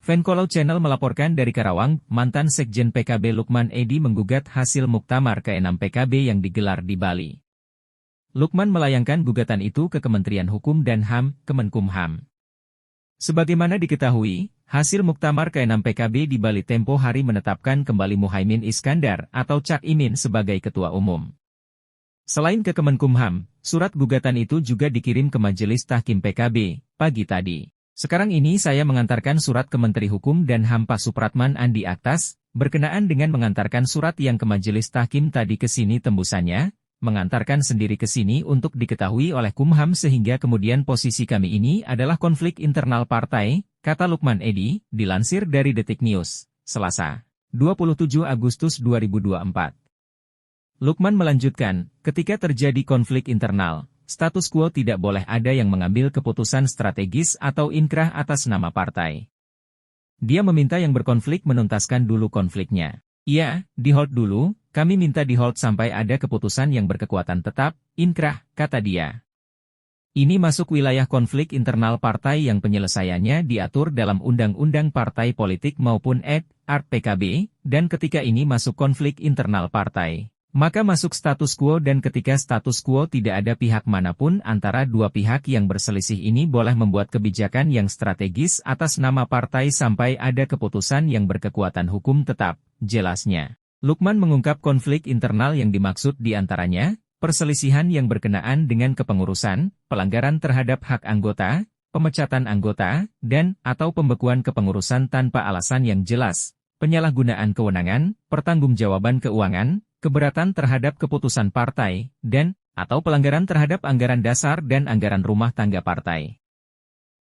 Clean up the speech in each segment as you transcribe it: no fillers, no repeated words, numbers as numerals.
Fankolau Channel melaporkan dari Karawang, mantan Sekjen PKB Lukman Edy menggugat hasil muktamar ke-6 PKB yang digelar di Bali. Lukman melayangkan gugatan itu ke Kementerian Hukum dan HAM, Kemenkumham. Sebagaimana diketahui, hasil muktamar ke-6 PKB di Bali tempo hari menetapkan kembali Muhaimin Iskandar atau Cak Imin sebagai Ketua Umum. Selain ke Kemenkumham, surat gugatan itu juga dikirim ke Majelis Tahkim PKB, pagi tadi. Sekarang ini saya mengantarkan surat ke Menteri Hukum dan HAM Pak Supratman Andi Aktas, berkenaan dengan mengantarkan surat yang ke Majelis Tahkim tadi ke sini tembusannya, mengantarkan sendiri ke sini untuk diketahui oleh Kumham sehingga kemudian posisi kami ini adalah konflik internal partai, kata Lukman Edy, dilansir dari Detik News, Selasa, 27 Agustus 2024. Lukman melanjutkan, ketika terjadi konflik internal, status quo tidak boleh ada yang mengambil keputusan strategis atau inkrah atas nama partai. Dia meminta yang berkonflik menuntaskan dulu konfliknya. Iya, di-hold dulu, kami minta di-hold sampai ada keputusan yang berkekuatan tetap, inkrah, kata dia. Ini masuk wilayah konflik internal partai yang penyelesaiannya diatur dalam Undang-Undang Partai Politik maupun Art PKB, dan ketika ini masuk konflik internal partai, maka masuk status quo dan ketika status quo tidak ada pihak manapun antara dua pihak yang berselisih ini boleh membuat kebijakan yang strategis atas nama partai sampai ada keputusan yang berkekuatan hukum tetap, jelasnya. Lukman mengungkap konflik internal yang dimaksud diantaranya, perselisihan yang berkenaan dengan kepengurusan, pelanggaran terhadap hak anggota, pemecatan anggota, dan atau pembekuan kepengurusan tanpa alasan yang jelas, penyalahgunaan kewenangan, pertanggungjawaban keuangan, keberatan terhadap keputusan partai, dan atau pelanggaran terhadap anggaran dasar dan anggaran rumah tangga partai.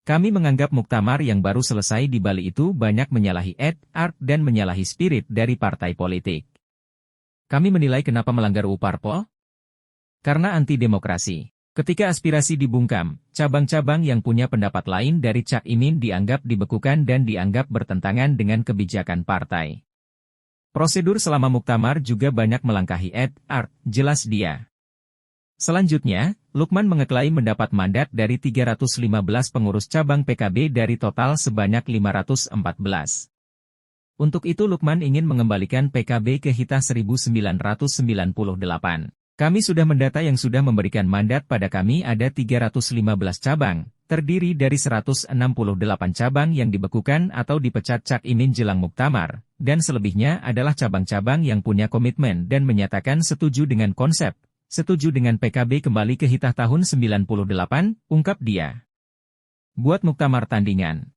Kami menganggap muktamar yang baru selesai di Bali itu banyak menyalahi art dan menyalahi spirit dari partai politik. Kami menilai kenapa melanggar UU Parpol? Karena anti-demokrasi. Ketika aspirasi dibungkam, cabang-cabang yang punya pendapat lain dari Cak Imin dianggap dibekukan dan dianggap bertentangan dengan kebijakan partai. Prosedur selama muktamar juga banyak melangkahi art, jelas dia. Selanjutnya, Lukman mengeklaim mendapat mandat dari 315 pengurus cabang PKB dari total sebanyak 514. Untuk itu Lukman ingin mengembalikan PKB ke hitah 1998. Kami sudah mendata yang sudah memberikan mandat pada kami ada 315 cabang, terdiri dari 168 cabang yang dibekukan atau dipecat Cak Imin jelang muktamar, dan selebihnya adalah cabang-cabang yang punya komitmen dan menyatakan setuju dengan konsep, setuju dengan PKB kembali ke hitah tahun 98, ungkap dia. Buat muktamar tandingan.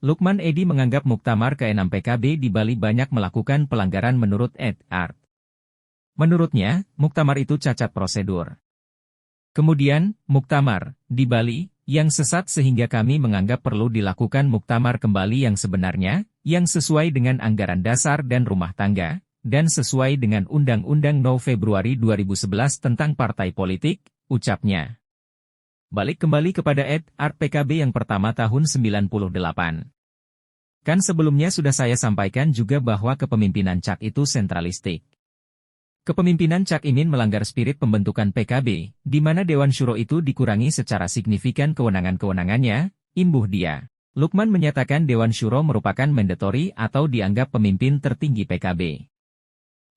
Lukman Edy menganggap muktamar ke-6 PKB di Bali banyak melakukan pelanggaran menurut art. Menurutnya, muktamar itu cacat prosedur. Kemudian, muktamar di Bali yang sesat sehingga kami menganggap perlu dilakukan muktamar kembali yang sebenarnya, yang sesuai dengan anggaran dasar dan rumah tangga, dan sesuai dengan Undang-Undang No Februari 2011 tentang partai politik, ucapnya. Balik kembali kepada art PKB yang pertama tahun 98. Kan sebelumnya sudah saya sampaikan juga bahwa kepemimpinan Cak itu sentralistik. Kepemimpinan Cak Imin melanggar spirit pembentukan PKB, di mana Dewan Syuro itu dikurangi secara signifikan kewenangan-kewenangannya, imbuh dia. Lukman menyatakan Dewan Syuro merupakan mandatory atau dianggap pemimpin tertinggi PKB.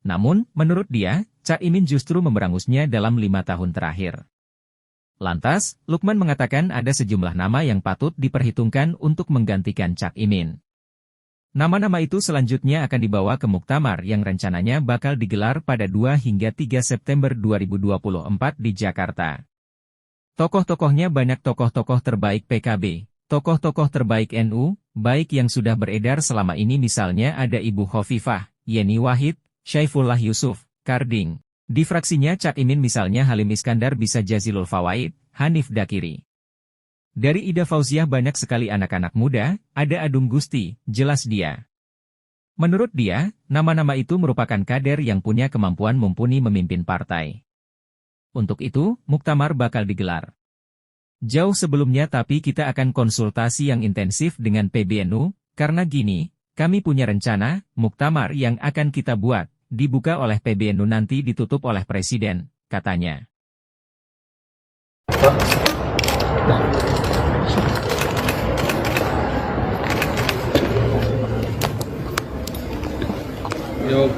Namun, menurut dia, Cak Imin justru memberangusnya dalam 5 tahun terakhir. Lantas, Lukman mengatakan ada sejumlah nama yang patut diperhitungkan untuk menggantikan Cak Imin. Nama-nama itu selanjutnya akan dibawa ke muktamar yang rencananya bakal digelar pada 2 hingga 3 September 2024 di Jakarta. Tokoh-tokohnya banyak tokoh-tokoh terbaik PKB, tokoh-tokoh terbaik NU, baik yang sudah beredar selama ini misalnya ada Ibu Khofifah, Yeni Wahid, Syaifullah Yusuf, Karding. Di fraksinya Cak Imin misalnya Halim Iskandar bisa Jazilul Fawaid, Hanif Dakiri. Dari Ida Fauziah banyak sekali anak-anak muda, ada Adung Gusti, jelas dia. Menurut dia, nama-nama itu merupakan kader yang punya kemampuan mumpuni memimpin partai. Untuk itu, muktamar bakal digelar. Jauh sebelumnya tapi kita akan konsultasi yang intensif dengan PBNU, karena gini, kami punya rencana, muktamar yang akan kita buat, dibuka oleh PBNU nanti ditutup oleh Presiden, katanya.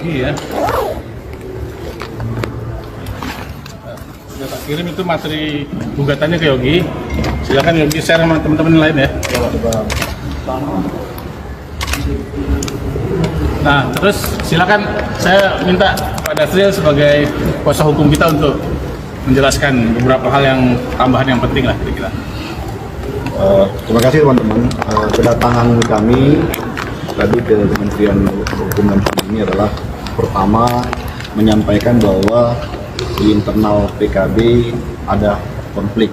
Yogi ya. Sudah tak kirim itu materi gugatannya ke Yogi. Silakan Yogi share sama teman-teman lain ya. Nah, terus silakan saya minta Pak Dasril sebagai kuasa hukum kita untuk menjelaskan beberapa hal yang tambahan yang penting lah kira-kira. Terima kasih teman-teman. Kedatangan kami tadi ke Kementerian Hukum dan HAM ini adalah pertama menyampaikan bahwa di internal PKB ada konflik,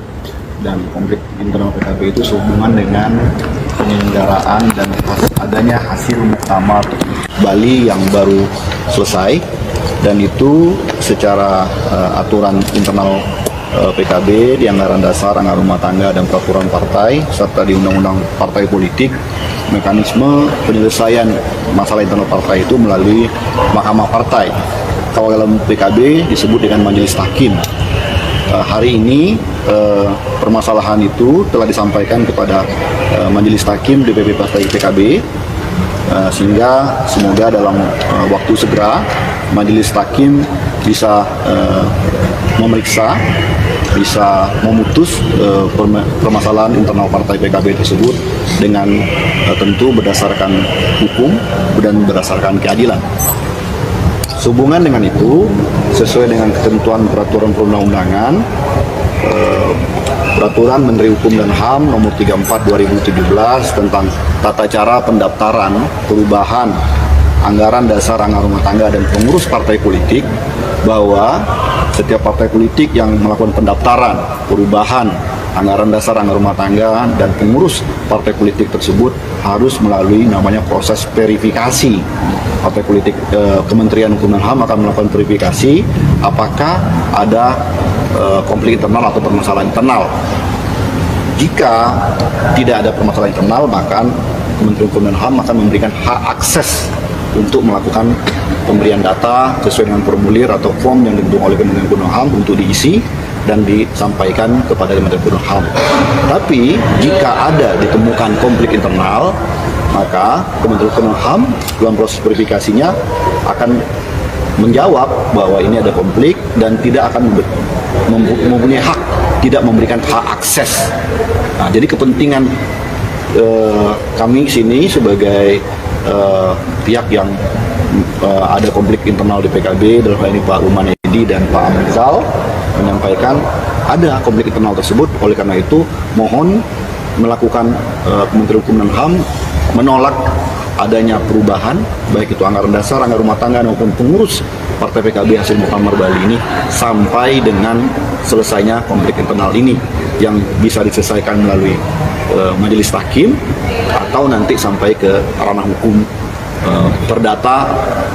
dan konflik internal PKB itu sehubungan dengan penyelenggaraan dan adanya hasil muktamar Bali yang baru selesai, dan itu secara aturan internal PKB di anggaran dasar, anggaran rumah tangga dan peraturan partai serta di undang-undang partai politik, mekanisme penyelesaian masalah internal partai itu melalui mahkamah partai. Kalau dalam PKB disebut dengan majelis tahkim. Hari ini permasalahan itu telah disampaikan kepada majelis tahkim DPP Partai PKB, sehingga semoga dalam waktu segera majelis tahkim bisa memeriksa, bisa memutus permasalahan internal partai PKB tersebut dengan tentu berdasarkan hukum dan berdasarkan keadilan. Sehubungan dengan itu, sesuai dengan ketentuan peraturan perundang-undangan, Peraturan Menteri Hukum dan HAM Nomor 34 2017 tentang tata cara pendaftaran, perubahan anggaran dasar, anggaran rumah tangga dan pengurus partai politik, bahwa setiap partai politik yang melakukan pendaftaran, perubahan anggaran dasar, anggaran rumah tangga dan pengurus partai politik tersebut harus melalui namanya proses verifikasi. Partai politik, Kementerian Hukum dan HAM akan melakukan verifikasi apakah ada konflik internal atau permasalahan internal. Jika tidak ada permasalahan internal, maka Kementerian Hukum dan HAM akan memberikan hak akses untuk melakukan pemberian data sesuai dengan formulir atau form yang didukung oleh Kementerian Hukum dan HAM untuk diisi dan disampaikan kepada Kementerian Hukum dan HAM. Tapi jika ada ditemukan konflik internal, maka Kementerian Hukum dan HAM dalam proses verifikasinya akan menjawab bahwa ini ada konflik dan tidak akan mempunyai hak, tidak memberikan hak akses. Nah, jadi kepentingan kami sini sebagai pihak yang ada konflik internal di PKB, dalam hal ini Pak Ruman Edi dan Pak Amrizal, menyampaikan ada konflik internal tersebut. Oleh karena itu mohon melakukan Kementerian Hukum dan HAM menolak adanya perubahan, baik itu anggaran dasar, anggaran rumah tangga maupun pengurus partai PKB hasil muktamar Bali ini, sampai dengan selesainya konflik internal ini yang bisa diselesaikan melalui majelis tahkim atau nanti sampai ke ranah hukum perdata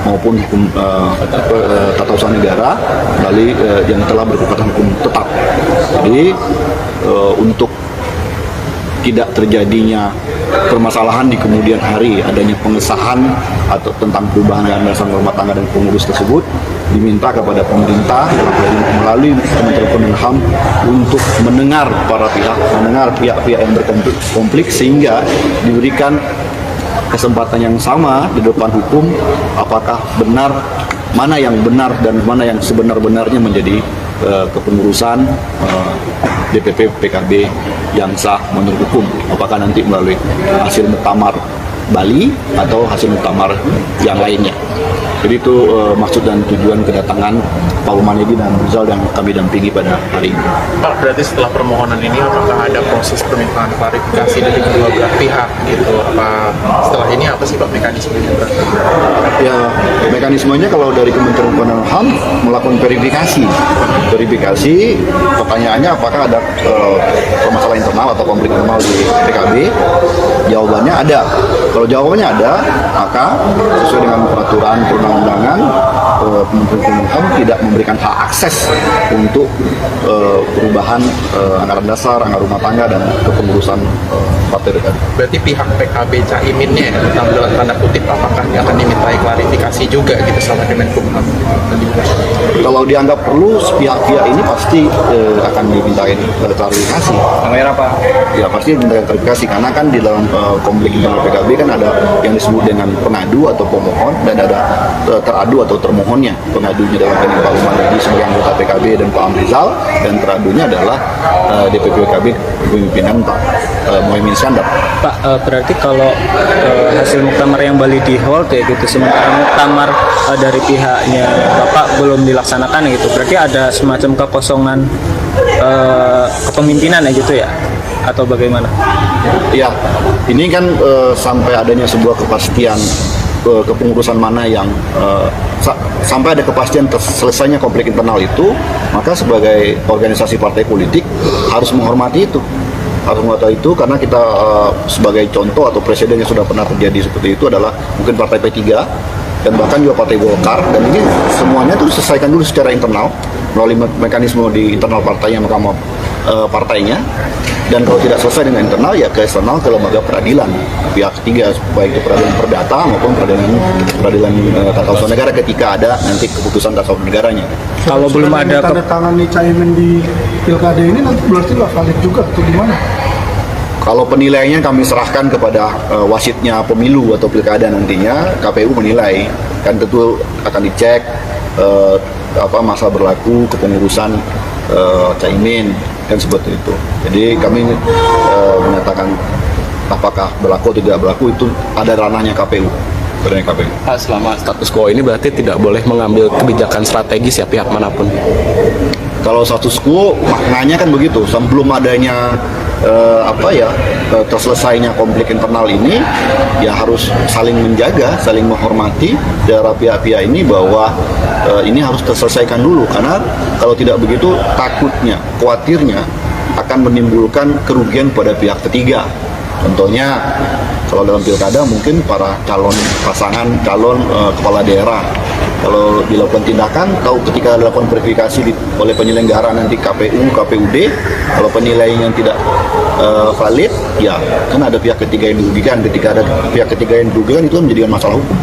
maupun hukum tata usaha negara melalui yang telah berkekuatan hukum tetap. Jadi untuk tidak terjadinya permasalahan di kemudian hari, adanya pengesahan atau tentang perubahan anggaran dasar rumah tangga dan pengurus tersebut, diminta kepada pemerintah melalui Kementerian Hukum dan HAM untuk mendengar para pihak, mendengar pihak-pihak yang berkonflik sehingga diberikan kesempatan yang sama di depan hukum, apakah benar, mana yang benar dan mana yang sebenar-benarnya menjadi kepengurusan DPP PKB yang sah menurut hukum, apakah nanti melalui hasil muktamar Bali atau hasil muktamar yang lainnya. Jadi itu maksud dan tujuan kedatangan Pak Umanedi dan Rizal yang kami dampingi pada hari ini. Pak, berarti setelah permohonan ini apakah ada proses permintaan klarifikasi dari kedua belah pihak gitu? Apa setelah ini apa sih Pak mekanismenya? Ya, mekanismenya kalau dari Kementerian Hukum dan HAM melakukan verifikasi. Verifikasi, pertanyaannya apakah ada permasalahan internal atau konflik internal di PKB? Jawabannya ada. Kalau jawabannya ada, maka sesuai dengan peraturan perundang-undangan, Kementerian Hukum dan HAM tidak memberikan hak akses untuk perubahan anggaran dasar, anggaran rumah tangga dan kepengurusan partai PKB. Berarti pihak PKB Caiminnya dalam tanda kutip apakah dia akan dimintai klarifikasi juga gitu sama Kemenkumham? Kalau dianggap perlu, pihak-pihak ini pasti akan dimintain klarifikasi. Namanya apa? Ya pasti dimintain klarifikasi karena kan di dalam konflik internal PKB kan ada yang disebut dengan pengadu atau pemohon, dan ada teradu atau termohonnya. Pengadunya dalam ini Pak Lukman Edi sebagai anggota PKB dan Pak Amrizal, dan teradunya adalah DPP PKB pemimpinan Pak Muhaimin Iskandar. Pak, berarti kalau hasil muktamar yang Bali di hold ya gitu, sementara muktamar dari pihaknya Bapak belum dilaksanakan gitu, berarti ada semacam kekosongan kepemimpinan ya gitu ya, atau bagaimana? Ya, ini kan sampai adanya sebuah kepastian kepengurusan mana yang sampai ada kepastian selesainya konflik internal itu, maka sebagai organisasi partai politik harus menghormati itu. Harus menghormati itu karena kita sebagai contoh atau presiden yang sudah pernah terjadi seperti itu adalah mungkin partai P3 dan bahkan juga partai Golkar, dan ini semuanya itu diselesaikan dulu secara internal melalui mekanisme di internal partainya, mahkamah partainya, dan kalau tidak selesai dengan internal ya ke eksternal, ke lembaga peradilan pihak ketiga, baik itu peradilan perdata maupun peradilan tata usaha negara ketika ada nanti keputusan tata usaha negaranya. Kalau belum ada tanda tangan nih Caimin di pilkada ini nanti berarti nggak valid juga atau gimana? Kalau penilaiannya kami serahkan kepada wasitnya pemilu atau pilkada nantinya, KPU menilai, kan tentu akan dicek masa berlaku kepengurusan Caimin, kan seperti itu. Jadi kami menyatakan apakah berlaku atau tidak berlaku itu ada ranahnya KPU. Pak, selama status quo ini berarti tidak boleh mengambil kebijakan strategis ya pihak manapun. Kalau status quo maknanya kan begitu, sebelum adanya terselesainya konflik internal ini ya harus saling menjaga, saling menghormati dari pihak-pihak ini bahwa ini harus terselesaikan dulu, karena kalau tidak begitu takutnya, khawatirnya akan menimbulkan kerugian pada pihak ketiga. Contohnya kalau dalam pilkada mungkin para calon kepala daerah, kalau dilakukan tindakan, tahu ketika dilakukan verifikasi oleh penyelenggara nanti KPU, KPUD, kalau penilaian tidak valid, ya kan ada pihak ketiga yang dirugikan. Ketika ada pihak ketiga yang dirugikan, itu menjadikan masalah hukum.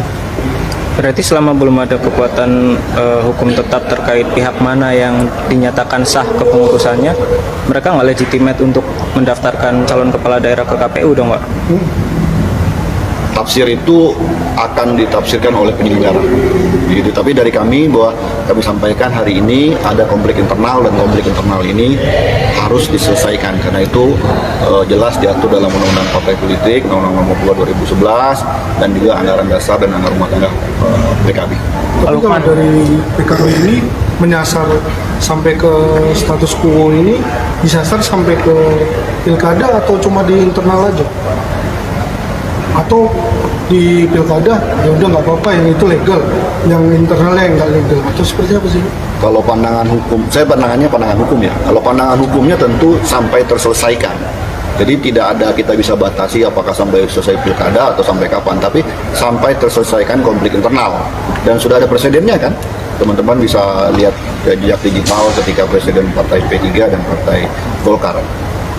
Berarti selama belum ada kekuatan hukum tetap terkait pihak mana yang dinyatakan sah kepengurusannya, mereka nggak legitimate untuk mendaftarkan calon kepala daerah ke KPU dong, Pak? Tafsir itu akan ditafsirkan oleh penyelenggara. Gitu. Tapi dari kami bahwa kami sampaikan hari ini ada konflik internal, dan konflik internal ini harus diselesaikan karena itu jelas diatur dalam Undang-Undang Partai Politik, Undang-Undang Nomor 2 2011, dan juga anggaran dasar dan anggaran rumah tangga PKB. Tapi kalau dari PKB ini menyasar sampai ke status quo ini, disasar sampai ke pilkada atau cuma di internal aja? Atau di pilkada ya udah nggak apa-apa, yang itu legal, yang internalnya yang nggak legal, atau seperti apa sih? Kalau pandangan hukum, saya pandangannya pandangan hukum ya. Kalau pandangan hukumnya tentu sampai terselesaikan. Jadi tidak ada kita bisa batasi apakah sampai selesai pilkada atau sampai kapan, tapi sampai terselesaikan konflik internal. Dan sudah ada presidennya kan, teman-teman bisa lihat jejak digital ketika presiden partai P3 dan partai Golkar.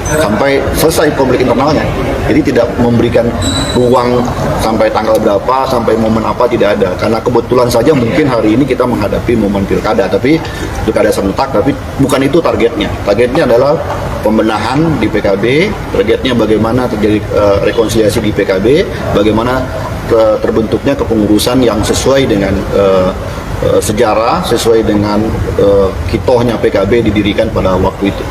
Sampai selesai konflik internalnya. Jadi tidak memberikan ruang sampai tanggal berapa, sampai momen apa, tidak ada. Karena kebetulan saja mungkin hari ini kita menghadapi momen pilkada, tapi pilkada serentak, tapi bukan itu targetnya. Targetnya adalah pembenahan di PKB, targetnya bagaimana terjadi rekonsiliasi di PKB, bagaimana terbentuknya kepengurusan yang sesuai dengan sejarah, sesuai dengan kitohnya PKB didirikan pada waktu itu.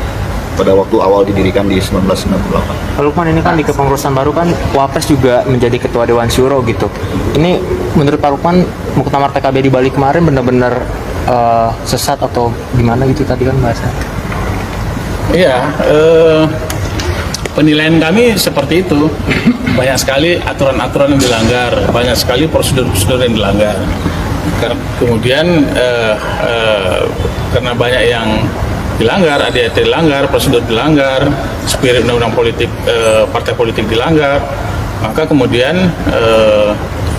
Pada waktu awal didirikan di 1998. Pak Lukman, ini kan di kepengurusan baru kan Wapres juga menjadi ketua Dewan Syuro gitu. Ini menurut Pak Lukman, muktamar PKB di Bali kemarin benar-benar sesat atau gimana gitu tadi kan bahasanya? Iya, penilaian kami seperti itu. Banyak sekali aturan-aturan yang dilanggar, banyak sekali prosedur-prosedur yang dilanggar. Kemudian karena banyak yang dilanggar, ADART dilanggar, prosedur dilanggar, spirit undang-undang politik, partai politik dilanggar, maka kemudian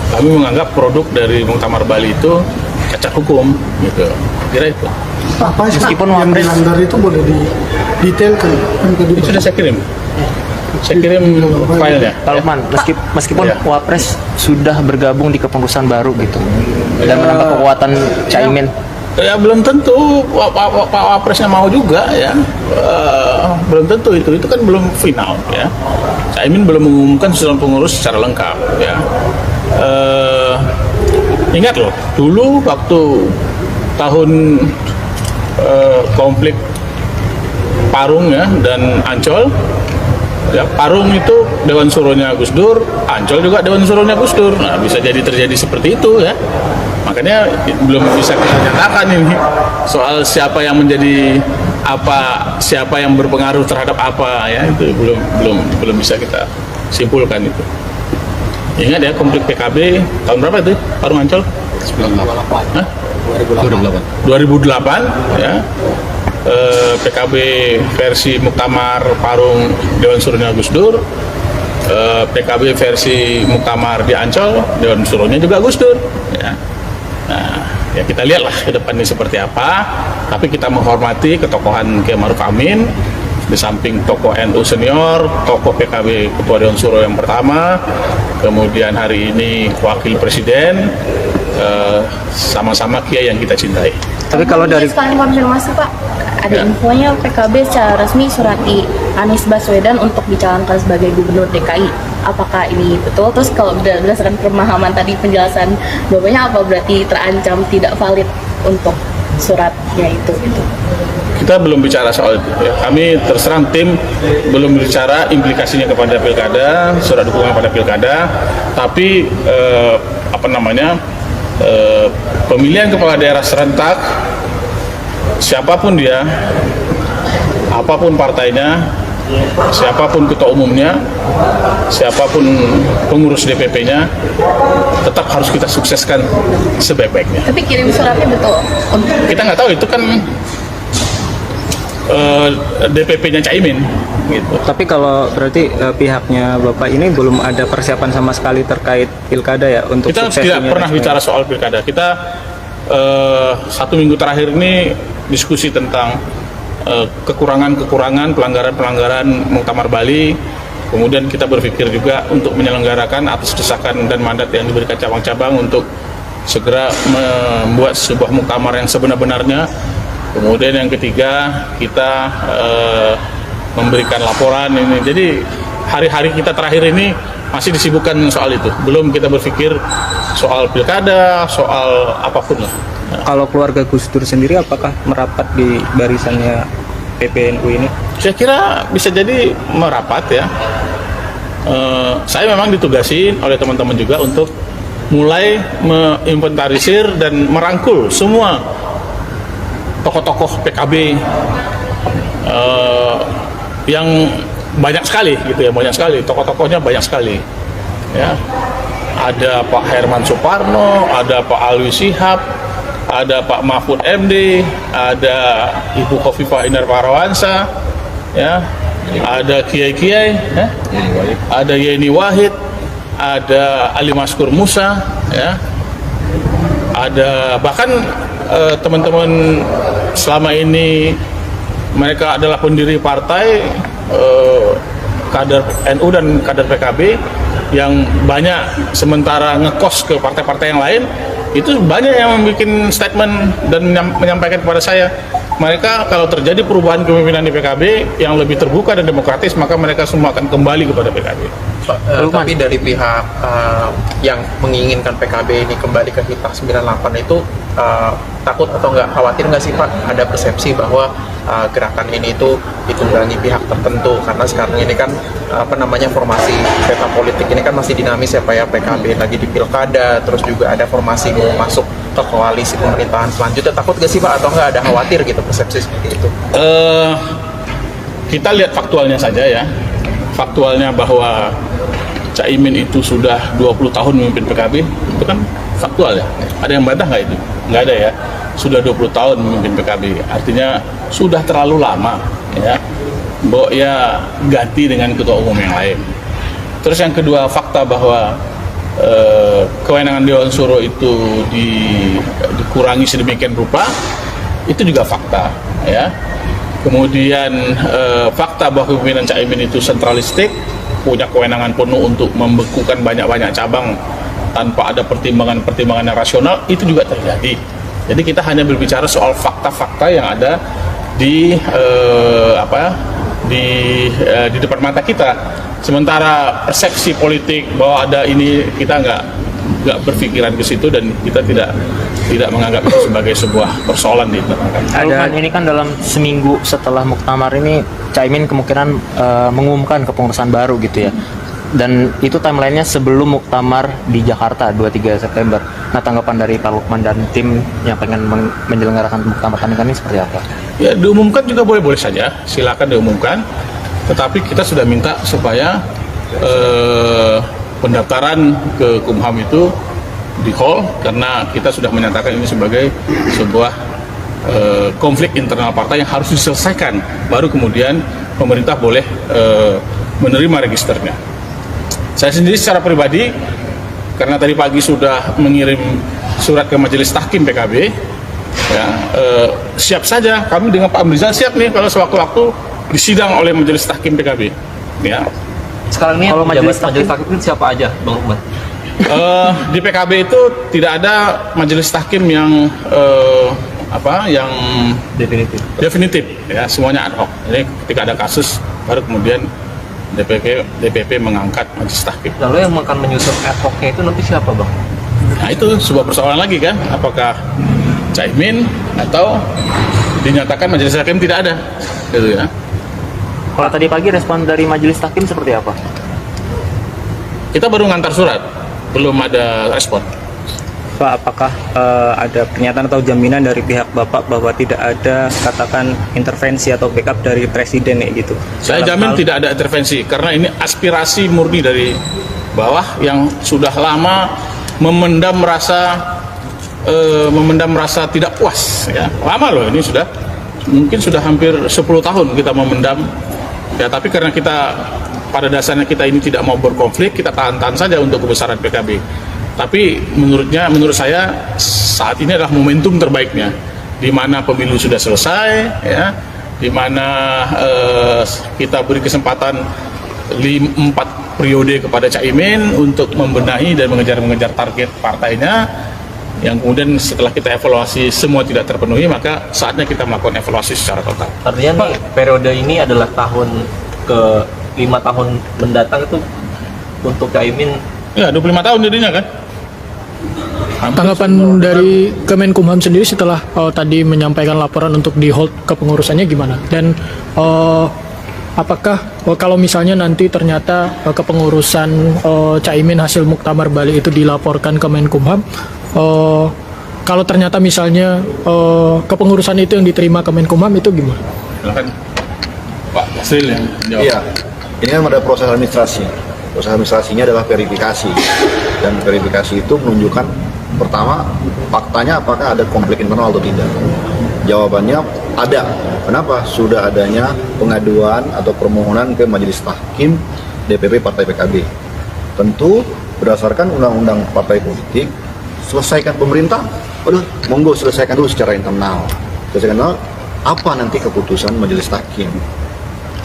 kami menganggap produk dari Muktamar Bali itu cacat hukum, gitu. Kira itu. Apa sih Meskipun yang Wapres dilanggar itu boleh didetailkan? Itu sudah saya kirim. Saya kirim filenya. Pak Lukman, meskipun Ya. Wapres sudah bergabung di kepengurusan baru gitu dan menambah kekuatan Caimin. Ya belum tentu Pak Wapresnya mau juga ya. Belum tentu itu kan belum final ya. Caimin belum mengumumkan susunan pengurus secara lengkap ya. Ingat loh, dulu waktu tahun konflik Parung ya dan Ancol ya, Parung itu Dewan Suronya Gus Dur, Ancol juga Dewan Suronya Gus Dur. Nah, bisa jadi terjadi seperti itu ya. Makanya belum bisa kita nyatakan ini soal siapa yang menjadi apa, siapa yang berpengaruh terhadap apa ya, itu belum bisa kita simpulkan itu. Ingat ya, konflik PKB tahun berapa itu? Parung Ancol? 2008 ya. PKB versi Muktamar Parung Dewan Suronya Gus Dur, PKB versi Muktamar di Ancol Dewan Suronya juga Gus Dur ya. Nah, ya kita lihatlah ke depannya seperti apa. Tapi kita menghormati ketokohan Kiai Ma'ruf Amin, di samping tokoh NU senior, tokoh PKB Ketua Dewan Suro yang pertama, kemudian hari ini Wakil Presiden, sama-sama Kiai yang kita cintai. Tapi kalau dari sekali konfirmasi Pak, ada infonya PKB secara resmi surati Anies Baswedan untuk dicalonkan sebagai Gubernur DKI. Apakah ini betul? Terus kalau berdasarkan pemahaman tadi penjelasan Bapaknya, apa berarti terancam tidak valid untuk suratnya itu? Kita belum bicara soal itu ya. Kami terserang tim belum bicara implikasinya kepada pilkada, surat dukungan pada pilkada. Tapi pemilihan kepala daerah serentak, siapapun dia, apapun partainya, siapapun ketua umumnya, siapapun pengurus DPP-nya, tetap harus kita sukseskan sebaik-baiknya. Tapi kirim suratnya betul? Kita nggak tahu, itu kan DPP-nya Caimin gitu. Tapi kalau berarti pihaknya Bapak ini belum ada persiapan sama sekali terkait pilkada ya untuk kita suksesnya? Tidak pernah bicara soal pilkada. Kita 1 minggu terakhir ini diskusi tentang kekurangan-kekurangan, pelanggaran-pelanggaran Muktamar Bali. Kemudian kita berpikir juga untuk menyelenggarakan atas desakan dan mandat yang diberikan cabang-cabang untuk segera membuat sebuah muktamar yang sebenar-benarnya. Kemudian yang ketiga, kita memberikan laporan ini. Jadi hari-hari kita terakhir ini masih disibukkan soal itu. Belum kita berpikir soal pilkada, soal apapun lah. Kalau keluarga Gus Dur sendiri apakah merapat di barisannya PPNU ini? Saya kira bisa jadi merapat ya. Saya memang ditugasi oleh teman-teman juga untuk mulai menginventarisir dan merangkul semua tokoh-tokoh PKB yang banyak sekali gitu ya, banyak sekali tokoh-tokohnya, banyak sekali ya. Ada Pak Herman Suparno, ada Pak Alwi Shihab, ada Pak Mahfud MD, ada Ibu Khofifah Indar Parawansa ya, ada kiai-kiai ya, ada Yeni Wahid, ada Ali Maskur Musa ya, ada bahkan teman-teman selama ini mereka adalah pendiri partai, kader NU dan kader PKB yang banyak sementara ngekos ke partai-partai yang lain. Itu banyak yang membuat statement dan menyampaikan kepada saya, mereka kalau terjadi perubahan kepemimpinan di PKB yang lebih terbuka dan demokratis, maka mereka semua akan kembali kepada PKB. Tapi dari pihak yang menginginkan PKB ini kembali ke Hitah 98 itu takut atau nggak khawatir nggak sih Pak, ada persepsi bahwa gerakan ini itu ditunggangi pihak tertentu, karena sekarang ini kan formasi peta politik ini kan masih dinamis ya Pak ya, PKB lagi di pilkada, terus juga ada formasi mau masuk ke koalisi pemerintahan selanjutnya. Takut nggak sih Pak, atau nggak ada khawatir gitu persepsi seperti itu? Kita lihat faktualnya saja ya, faktualnya bahwa Caimin itu sudah 20 tahun memimpin PKB, itu kan faktual ya. Ada yang bantah nggak itu? Nggak ada ya. Sudah 20 tahun memimpin PKB, artinya sudah terlalu lama ya. Mbok ya ganti dengan ketua umum yang lain. Terus yang kedua, fakta bahwa kewenangan Dewan Suro itu dikurangi sedemikian rupa, itu juga fakta ya. Kemudian fakta bahwa kepemimpinan Caimin itu sentralistik, punya kewenangan penuh untuk membekukan banyak-banyak cabang tanpa ada pertimbangan-pertimbangan yang rasional, itu juga terjadi Jadi kita hanya berbicara soal fakta-fakta yang ada di di depan mata kita. Sementara persepsi politik bahwa ada ini, kita nggak berpikiran ke situ, dan kita tidak menganggap itu sebagai sebuah persoalan di internal kami. Ada ini kan dalam seminggu setelah muktamar ini Caimin kemungkinan mengumumkan kepengurusan baru gitu ya. Dan itu timelinenya sebelum muktamar di Jakarta 23 September. Nah, tanggapan dari Pak Lukman dan tim yang pengen menyelenggarakan muktamar tandingan ini seperti apa? Ya, diumumkan juga boleh-boleh saja, silakan diumumkan. Tetapi kita sudah minta supaya pendaftaran ke Kumham itu di hall, karena kita sudah menyatakan ini sebagai sebuah konflik internal partai yang harus diselesaikan. Baru kemudian pemerintah boleh menerima registernya. Saya sendiri secara pribadi, karena tadi pagi sudah mengirim surat ke Majelis Tahkim PKB, ya, siap saja kami dengan Pak Amrizal siap nih kalau sewaktu-waktu disidang oleh Majelis Tahkim PKB. Ya. Sekarang ini kalau majelis tahkim itu siapa aja, Bang Lukman? Di PKB itu tidak ada Majelis Tahkim yang yang definitif, ya, semuanya ad hoc. Jadi ketika ada kasus baru kemudian DPP mengangkat Majelis Tahkim. Lalu yang akan menyusun ad hoc-nya itu nanti siapa, Bang? Nah, itu sebuah persoalan lagi kan, apakah Caimin atau dinyatakan Majelis Tahkim tidak ada, gitu ya. Kalau tadi pagi respon dari Majelis Tahkim seperti apa? Kita baru ngantar surat, belum ada respon. Pak, apakah ada pernyataan atau jaminan dari pihak Bapak bahwa tidak ada katakan intervensi atau backup dari Presiden gitu? Saya jamin tidak ada intervensi, karena ini aspirasi murni dari bawah yang sudah lama memendam rasa tidak puas, ya. Lama loh, ini mungkin sudah hampir 10 tahun kita memendam, ya, tapi karena kita pada dasarnya kita ini tidak mau berkonflik, kita tahan-tahan saja untuk kebesaran PKB. Tapi menurut saya saat ini adalah momentum terbaiknya, di mana pemilu sudah selesai, ya, di mana kita beri kesempatan 4 periode kepada Caimin untuk membenahi dan mengejar target partainya, yang kemudian setelah kita evaluasi semua tidak terpenuhi, maka saatnya kita melakukan evaluasi secara total. Artinya nih, periode ini adalah tahun ke 5 tahun mendatang itu untuk Caimin. Ya, 25 tahun jadinya kan. Tanggapan dari Kemenkumham sendiri setelah tadi menyampaikan laporan untuk di hold kepengurusannya gimana? Dan apakah kalau misalnya nanti ternyata kepengurusan Caimin hasil Muktamar Bali itu dilaporkan ke Kemenkumham, kalau ternyata misalnya kepengurusan itu yang diterima Kemenkumham itu gimana? Silakan Pak Yasril yang jawab. Iya, ini kan ada proses administrasi. Proses administrasinya adalah verifikasi, dan verifikasi itu menunjukkan pertama faktanya apakah ada konflik internal atau tidak. Jawabannya ada. Kenapa? Sudah adanya pengaduan atau permohonan ke Majelis Tahkim DPP Partai PKB. Tentu berdasarkan undang-undang partai politik, selesaikan pemerintah, monggo selesaikan dulu secara internal. Selesaikan internal, apa nanti keputusan Majelis Tahkim.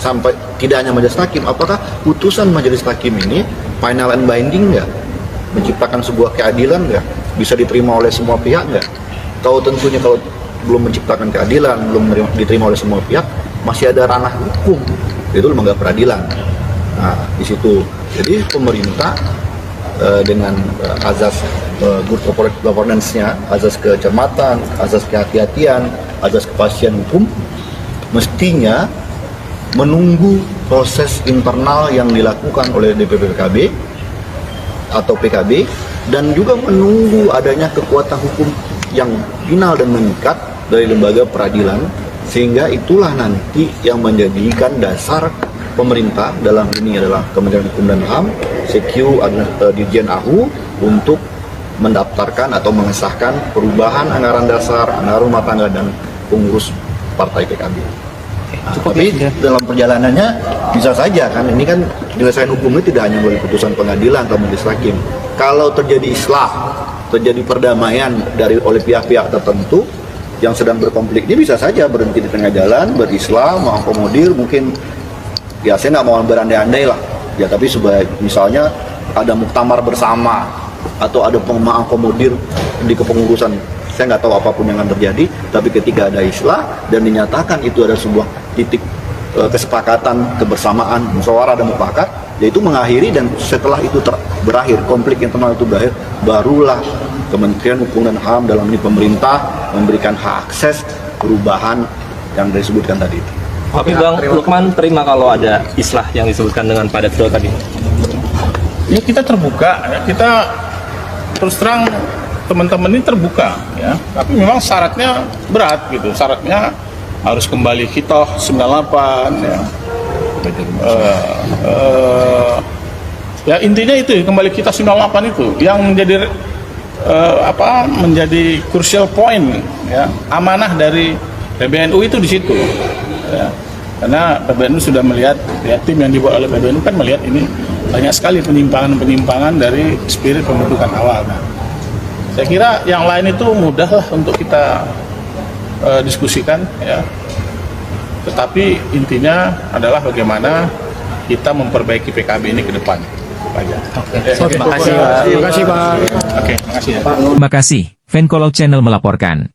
Sampai tidak hanya Majelis Tahkim, apakah putusan Majelis Tahkim ini final and binding nggak? Menciptakan sebuah keadilan nggak? Bisa diterima oleh semua pihak nggak? Kalau tentunya kalau belum menciptakan keadilan, belum diterima oleh semua pihak, masih ada ranah hukum, itu lembaga peradilan. Nah, di situ. Jadi pemerintah dengan azas good corporate governance-nya, azas kecermatan, azas kehati-hatian, azas kepastian hukum, mestinya menunggu proses internal yang dilakukan oleh DPP PKB atau PKB, dan juga menunggu adanya kekuatan hukum yang final dan mengikat dari lembaga peradilan, sehingga itulah nanti yang menjadikan dasar pemerintah, dalam ini adalah Kementerian Hukum dan HAM, CQ, Dirjen AHU, untuk mendaftarkan atau mengesahkan perubahan anggaran dasar, anggaran rumah tangga, dan pengurus partai PKB. Tapi dalam perjalanannya bisa saja kan, ini kan penyelesaian hukum ini tidak hanya melalui putusan pengadilan atau Majelis Hakim. Kalau terjadi islah, terjadi perdamaian oleh pihak-pihak tertentu yang sedang berkonflik, ini bisa saja berhenti di tengah jalan, berislah, mengakomodir, mungkin ya saya nggak mau berandai-andai lah ya, tapi sebagai misalnya ada muktamar bersama atau ada mengakomodir di kepengurusan saya nggak tahu apapun yang akan terjadi, tapi ketika ada islah dan dinyatakan itu ada sebuah titik kesepakatan, kebersamaan, musyawarah dan mufakat, yaitu mengakhiri, dan setelah itu berakhir, konflik internal itu berakhir, barulah Kementerian Hukum dan HAM dalam ini pemerintah memberikan hak akses perubahan yang disebutkan tadi itu. Tapi Bang Lukman terima kalau ada islah yang disebutkan dengan padat beliau tadi? Ya kita terbuka, ya. Kita terus terang teman-teman ini terbuka, ya. Tapi memang syaratnya berat gitu, syaratnya harus kembali Hitoh 98, ya. Ya intinya itu kembali Hitoh 98 itu yang menjadi menjadi crucial point, ya. Amanah dari PBNU itu di situ, ya. Karena PBNU sudah melihat, ya, tim yang dibuat oleh PBNU kan melihat ini banyak sekali penyimpangan dari spirit pembentukan awal. Nah, saya kira yang lain itu mudah lah untuk kita diskusikan, ya. Tetapi intinya adalah bagaimana kita memperbaiki PKB ini ke depan. Terima kasih Pak. Oke, terima kasih ya. Terima kasih, Venkolog Channel melaporkan.